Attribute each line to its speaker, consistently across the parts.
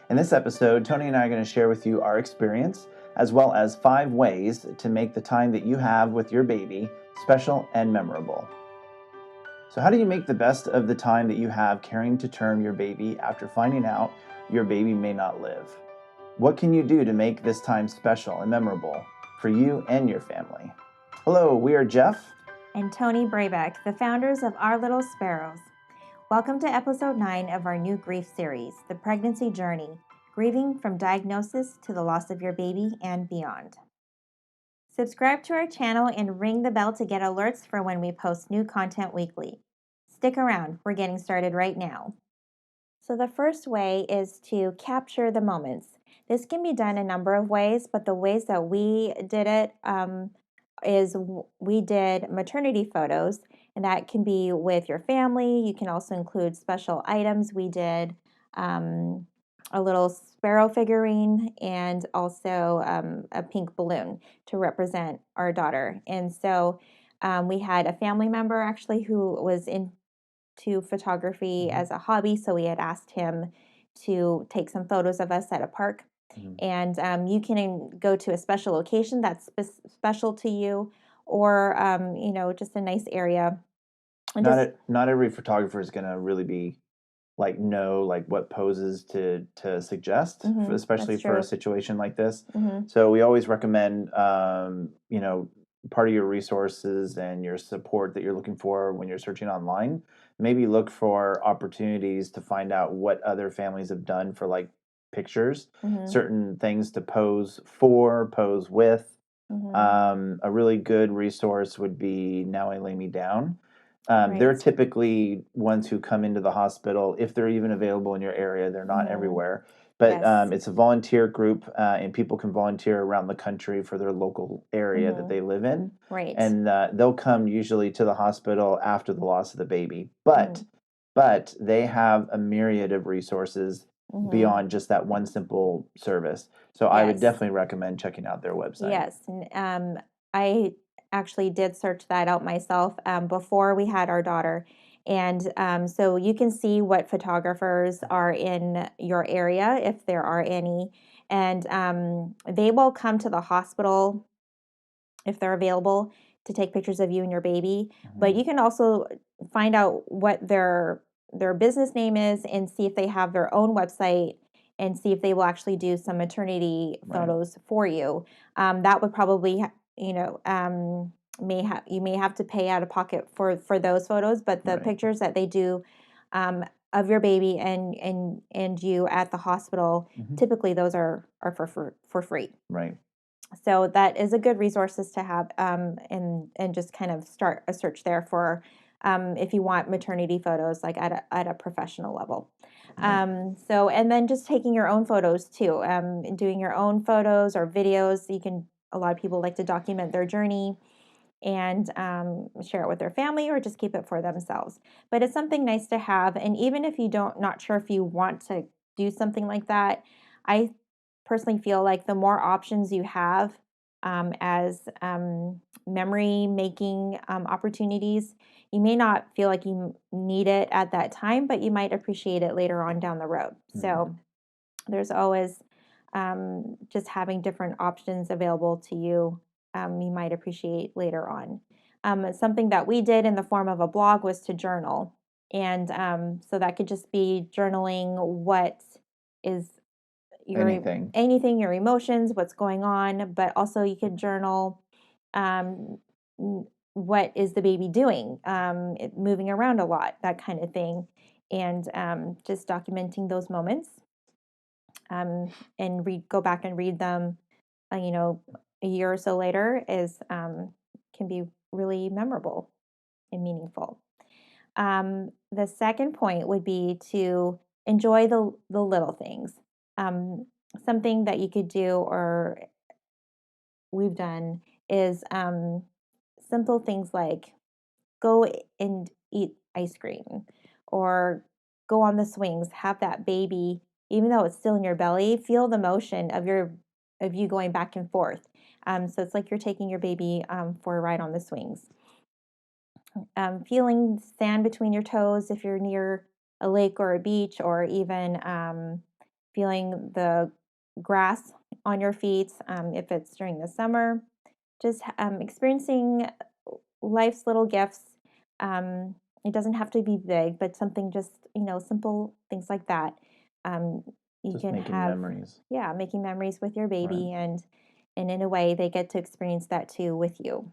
Speaker 1: In this episode, Tony and I are going to share with you our experience, as well as 5 ways to make the time that you have with your baby special and memorable. So how do you make the best of the time that you have caring to term your baby after finding out your baby may not live? What can you do to make this time special and memorable for you and your family? Hello, we are Jeff
Speaker 2: and Tony Brabeck, the founders of Our Little Sparrows. Welcome to episode 9 of our new grief series, The Pregnancy Journey, Grieving from Diagnosis to the Loss of Your Baby and Beyond. Subscribe to our channel and ring the bell to get alerts for when we post new content weekly. Stick around, we're getting started right now. So the first way is to capture the moments. This can be done a number of ways, but the ways that we did it is we did maternity photos, and that can be with your family. You can also include special items. We did a little sparrow figurine and also a pink balloon to represent our daughter. And so we had a family member actually who was into photography as a hobby, so we had asked him to take some photos of us at a park. And you can go to a special location that's special to you, or just a nice area. And
Speaker 1: not every photographer is going to really be know what poses to suggest, especially for a situation like this. So we always recommend part of your resources and your support that you're looking for when you're searching online. Maybe look for opportunities to find out what other families have done for pictures, certain things to pose for, pose with. A really good resource would be Now I Lay Me Down. They're typically ones who come into the hospital, if they're even available in your area. They're not everywhere. But it's a volunteer group, and people can volunteer around the country for their local area that they live in.
Speaker 2: Right.
Speaker 1: And they'll come usually to the hospital after the loss of the baby. But they have a myriad of resources beyond just that one simple service. So I would definitely recommend checking out their website.
Speaker 2: Yes. And I actually did search that out myself before we had our daughter. And so you can see what photographers are in your area, if there are any. And they will come to the hospital if they're available to take pictures of you and your baby. But you can also find out what their business name is and see if they have their own website and see if they will actually do some maternity photos for you. That would probably, you may have to pay out of pocket for those photos, but the pictures that they do of your baby and you at the hospital, typically those are for free.
Speaker 1: Right.
Speaker 2: So that is a good resources to have, and just kind of start a search there for if you want maternity photos at a professional level. So, and then just taking your own photos too, doing your own photos or videos. A lot of people like to document their journey and share it with their family or just keep it for themselves. But it's something nice to have. And even if you not sure if you want to do something like that, I personally feel like the more options you have as memory making opportunities, you may not feel like you need it at that time, but you might appreciate it later on down the road. So there's always just having different options available to you. You might appreciate later on. Something that we did in the form of a blog was to journal. And so that could just be journaling what is anything, your emotions, what's going on, but also you could journal what is the baby doing, moving around a lot, that kind of thing, and just documenting those moments, and go back and read them, a year or so later can be really memorable and meaningful. The second point would be to enjoy the little things. Something that you could do or we've done is simple things like go and eat ice cream or go on the swings, have that baby, even though it's still in your belly, feel the motion of you going back and forth. So it's like you're taking your baby for a ride on the swings. Feeling sand between your toes if you're near a lake or a beach, or even feeling the grass on your feet, if it's during the summer, just experiencing life's little gifts. It doesn't have to be big, but something just, simple things like that. You
Speaker 1: just
Speaker 2: can
Speaker 1: making
Speaker 2: have
Speaker 1: memories.
Speaker 2: Yeah, making memories with your baby,
Speaker 1: Right.
Speaker 2: and in a way they get to experience that too with you.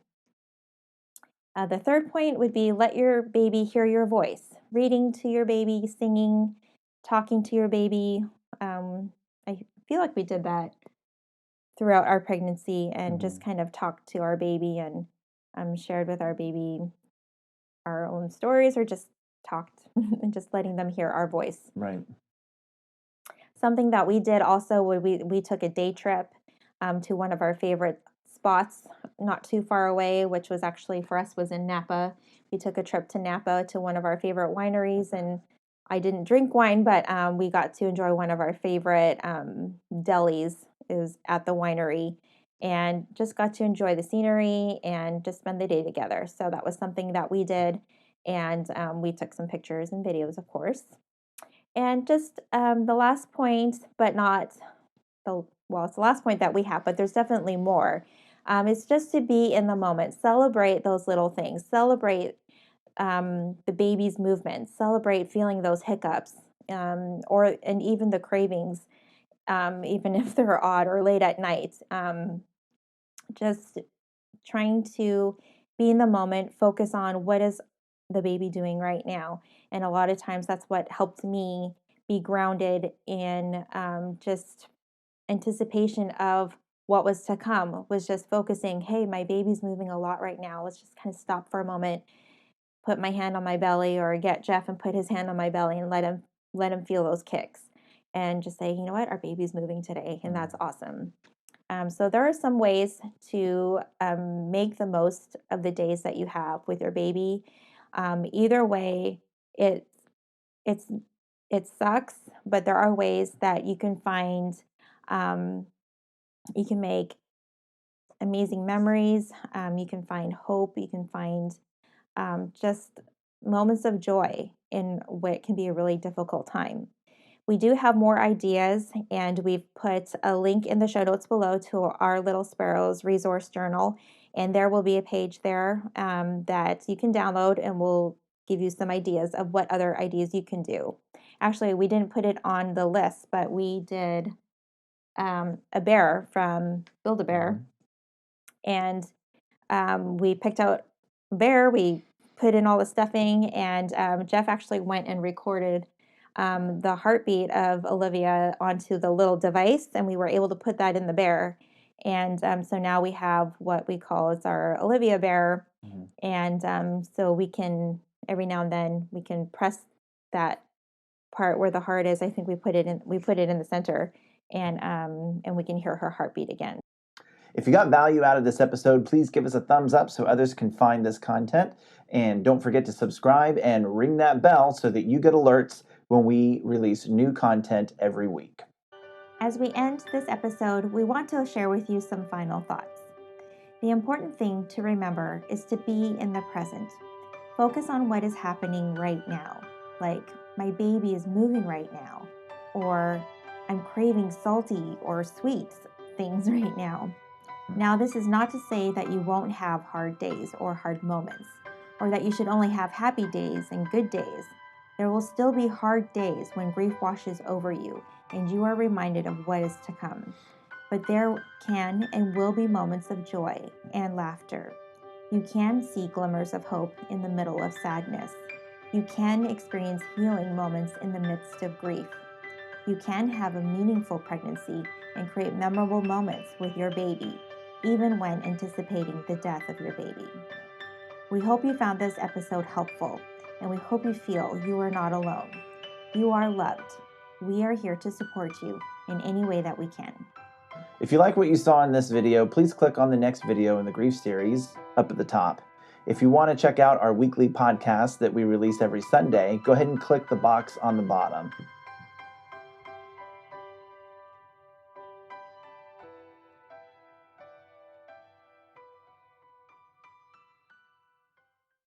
Speaker 2: The third point would be let your baby hear your voice, reading to your baby, singing, talking to your baby. I feel like we did that throughout our pregnancy and just kind of talked to our baby and shared with our baby our own stories, or just talked and just letting them hear our voice.
Speaker 1: Right.
Speaker 2: Something that we did also, we took a day trip to one of our favorite spots not too far away, which was actually for us was in Napa. We took a trip to Napa to one of our favorite wineries, and I didn't drink wine, but we got to enjoy one of our favorite delis is at the winery, and just got to enjoy the scenery and just spend the day together. So that was something that we did, and we took some pictures and videos, of course. And just the last point, but not it's the last point that we have, but there's definitely more. It's just to be in the moment, celebrate those little things, celebrate the baby's movements, celebrate feeling those hiccups, and even the cravings, even if they're odd or late at night. Just trying to be in the moment, focus on what is the baby doing right now. And a lot of times that's what helped me be grounded in just anticipation of what was to come, was just focusing, hey, my baby's moving a lot right now. Let's just kind of stop for a moment, put my hand on my belly, or get Jeff and put his hand on my belly and let him feel those kicks. And just say, you know what, our baby's moving today, and that's awesome. So there are some ways to make the most of the days that you have with your baby. Either way, it sucks, but there are ways that you can find. You can make amazing memories. You can find hope. You can find just moments of joy in what can be a really difficult time. We do have more ideas, and we've put a link in the show notes below to our Little Sparrows resource journal, and there will be a page there that you can download, and we'll give you some ideas of what other ideas you can do. Actually, we didn't put it on the list, but we did a bear from Build-A-Bear, and we picked out bear. We put in all the stuffing, and Jeff actually went and recorded the heartbeat of Olivia onto the little device, and we were able to put that in the bear. And so now we have what we call as our Olivia bear, and so we can every now and then we can press that part where the heart is. I think we put it in the center, and we can hear her heartbeat again.
Speaker 1: If you got value out of this episode, please give us a thumbs up so others can find this content. And don't forget to subscribe and ring that bell so that you get alerts when we release new content every week.
Speaker 2: As we end this episode, we want to share with you some final thoughts. The important thing to remember is to be in the present. Focus on what is happening right now, like my baby is moving right now, or I'm craving salty or sweet things right now. Now, this is not to say that you won't have hard days or hard moments, or that you should only have happy days and good days. There will still be hard days when grief washes over you and you are reminded of what is to come. But there can and will be moments of joy and laughter. You can see glimmers of hope in the middle of sadness. You can experience healing moments in the midst of grief. You can have a meaningful pregnancy and create memorable moments with your baby, even when anticipating the death of your baby. We hope you found this episode helpful, and we hope you feel you are not alone. You are loved. We are here to support you in any way that we can.
Speaker 1: If you like what you saw in this video, please click on the next video in the grief series up at the top. If you want to check out our weekly podcast that we release every Sunday, go ahead and click the box on the bottom.